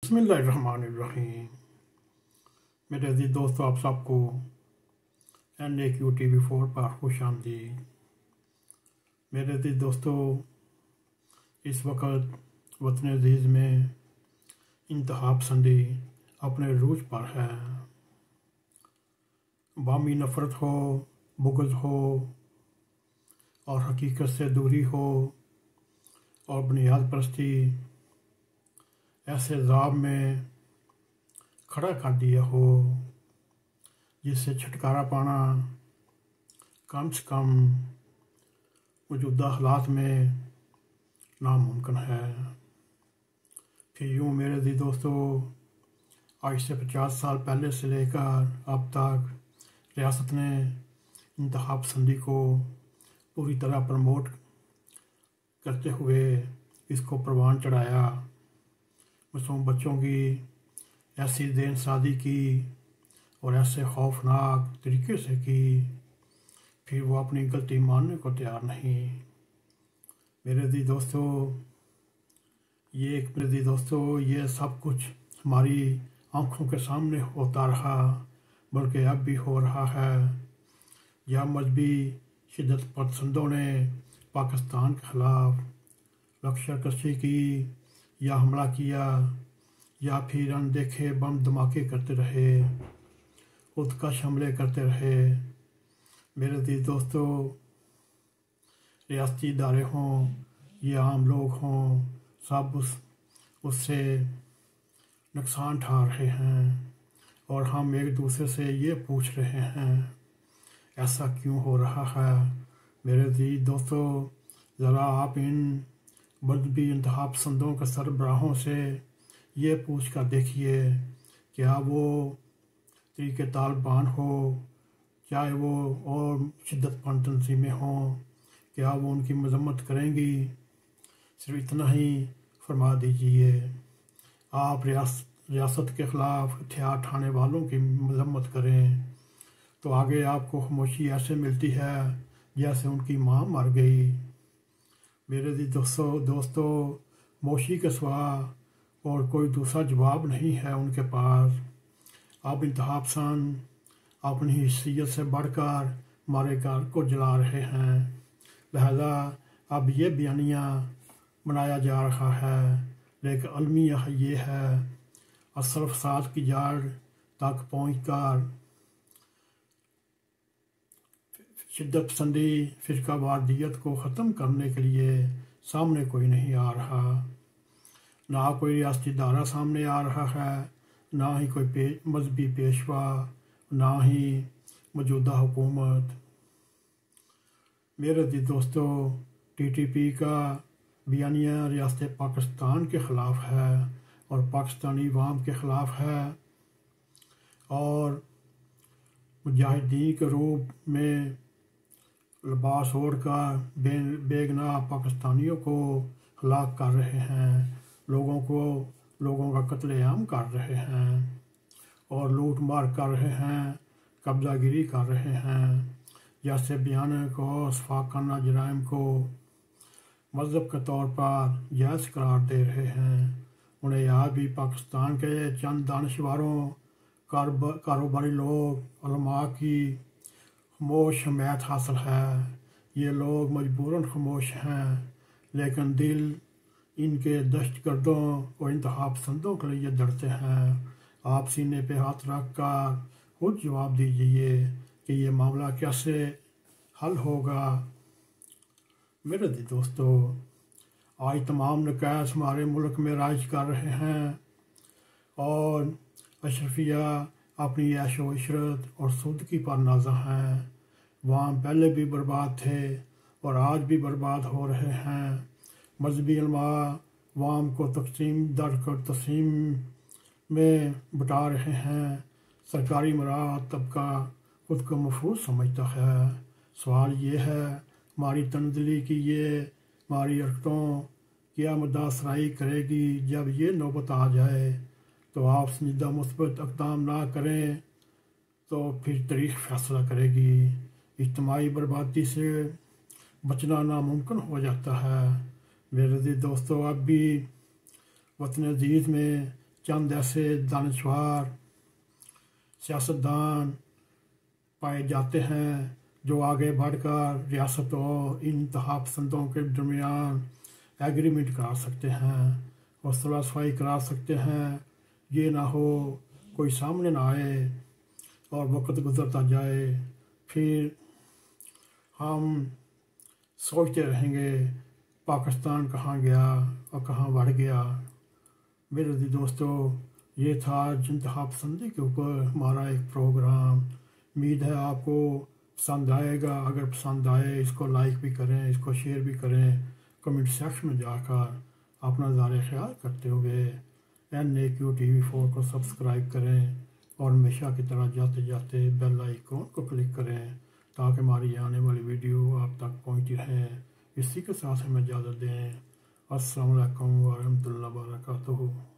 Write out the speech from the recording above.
बसमिल्लाहिर्रहमानिर्रहीम। मेरे अजीज दोस्तों, आप सबको NAQTV4 पर खुश आमदीद। मेरे अजीज दोस्तों, इस वक्त वतन अजीज़ में इंतहा पसंदी अपने रूज पर है। बामी नफ़रत हो, बुग़्ज़ हो और हकीकत से दूरी हो और बुनियाद परस्ती ऐसे ज़ाब में खड़ा कर दिया हो जिससे छुटकारा पाना कम से कम मौजूदा हालात में नामुमकिन है। फिर यूँ मेरे अज़ीज़ दोस्तों, आज से 50 साल पहले से लेकर अब तक रियासत ने इंतहा पसंदी को पूरी तरह प्रमोट करते हुए इसको परवान चढ़ाया। मासूम बच्चों की ऐसी देनसादी की और ऐसे खौफनाक तरीके से की, फिर वो अपनी गलती मानने को तैयार नहीं। मेरे अज़ीज़ दोस्तों, ये सब कुछ हमारी आंखों के सामने होता रहा, बल्कि अब भी हो रहा है। या मजहबी शिद्दत पसंदों ने पाकिस्तान के खिलाफ लश्करकशी की या हमला किया या फिर अनदेखे बम धमाके करते रहे, उत्कर्ष हमले करते रहे। मेरे अज़ीज़ दोस्तों, रियासती इदारे हों या आम लोग हों, सब उससे नुकसान उठा रहे हैं और हम एक दूसरे से ये पूछ रहे हैं ऐसा क्यों हो रहा है। मेरे अज़ीज़ दोस्तों, ज़रा आप इन मजहबी इंतहा पसंदों के सरबराहों से ये पूछ कर देखिए, क्या वो तरीके तालिबान हो, चाहे वो और शिद्दतपंद तंजीमें हों, क्या वो उनकी मजम्मत करेंगी? सिर्फ इतना ही फरमा दीजिए। आप रियासत के ख़िलाफ़ हथियार उठाने वालों की मजम्मत करें तो आगे आपको खामोशी ऐसे मिलती है जैसे उनकी माँ मर गई। मेरे दोस्तों, खामोशी के सिवा और कोई दूसरा जवाब नहीं है उनके पास। आप इंतहा पसंद अपनी हैसियत से बढ़कर हमारे घर को जला रहे हैं, लिहाजा अब ये बयानिया बनाया जा रहा है। लेकिन अलमिया ये है, असल फसाद की जड़ तक पहुँच कर शिद्दत पसंदी फ़िरका वारदियत को ख़त्म करने के लिए सामने कोई नहीं आ रहा। ना कोई रियासती इदारा सामने आ रहा है, ना ही कोई मजहबी पेशवा, ना ही मौजूदा हुकूमत। मेरे अज़ीज़ दोस्तों, TTP का बयानिया रियासत पाकिस्तान के ख़िलाफ़ है और पाकिस्तानी अवाम के ख़िलाफ़ है और मुजाहिदीन के रूप में लिबास ओढ़ कर बेगुनाह पाकिस्तानियों को हलाक कर रहे हैं, लोगों का कत्लेआम कर रहे हैं और लूट मार कर रहे हैं, कब्ज़ागिरी कर रहे हैं। जैसे बयान को सफाकाना जराइम को मज़हब के तौर पर जायज़ करार दे रहे हैं। उन्हें आज भी पाकिस्तान के चंद दानिशवारों, कारोबारी लोग, उलमा की खामोश हमायत हासिल है। ये लोग मजबूरन खामोश हैं, लेकिन दिल इनके दहशतगर्दों और इंतहा पसंदों के लिए डरते हैं। आप सीने पे हाथ रख कर खुद जवाब दीजिए कि ये मामला कैसे हल होगा। मेरे दोस्तों, आज तमाम नकायस हमारे मुल्क में राज कर रहे हैं और अशरफिया अपनी ऐशो इशरत और सूदगी पर नाज़ा हैं। वहाँ पहले भी बर्बाद थे और आज भी बर्बाद हो रहे हैं। मजहबी उलमा वाम को तकसीम दर कर तकसीम में बटा रहे हैं। सरकारी मराहत तबका खुद को महफूज समझता है। सवाल ये है, हमारी तंजली की ये हमारी हरकतों क्या मुदासराई करेगी? जब ये नौबत आ जाए तो आप संजीदा मुस्बत इक़दाम ना करें तो फिर तारीख़ फैसला करेगी। इज्तिमाई बर्बादी से बचना नामुमकिन हो जाता है। मेरे दोस्तों, अब भी वतन अजीज़ में چند ایسے دانشور سیاستدان پائے جاتے ہیں جو آگے بڑھ کر ریاست اور انتہا پسندوں کے درمیان ایگریمنٹ کرا سکتے ہیں اور صلح صفائی کرا سکتے ہیں۔ یہ نہ ہو کوئی سامنے نہ آئے اور وقت گزرتا جائے، پھر ہم سوچتے رہیں گے پاکستان کہاں گیا اور کہاں بڑھ گیا۔ میرے عزیز دوستو، یہ تھا انتہا پسندی کے اوپر ہمارا ایک پروگرام۔ امید ہے آپ کو پسند آئے گا۔ اگر پسند آئے اس کو لائک بھی کریں، اس کو شیئر بھی کریں، کمنٹ سیکشن میں جا کر اپنا ظاہر خیال کرتے ہوئے NAQTV4 کو سبسکرائب کریں اور ہمیشہ کی طرح جاتے جاتے بیل آئیکن کو کلک کریں تاکہ ہماری آنے والی ویڈیو آپ تک پہنچتی رہے۔ اسی کے ساتھ ہمیں اجازت دیں۔ السلام علیکم ورحمۃ اللہ وبرکاتہ۔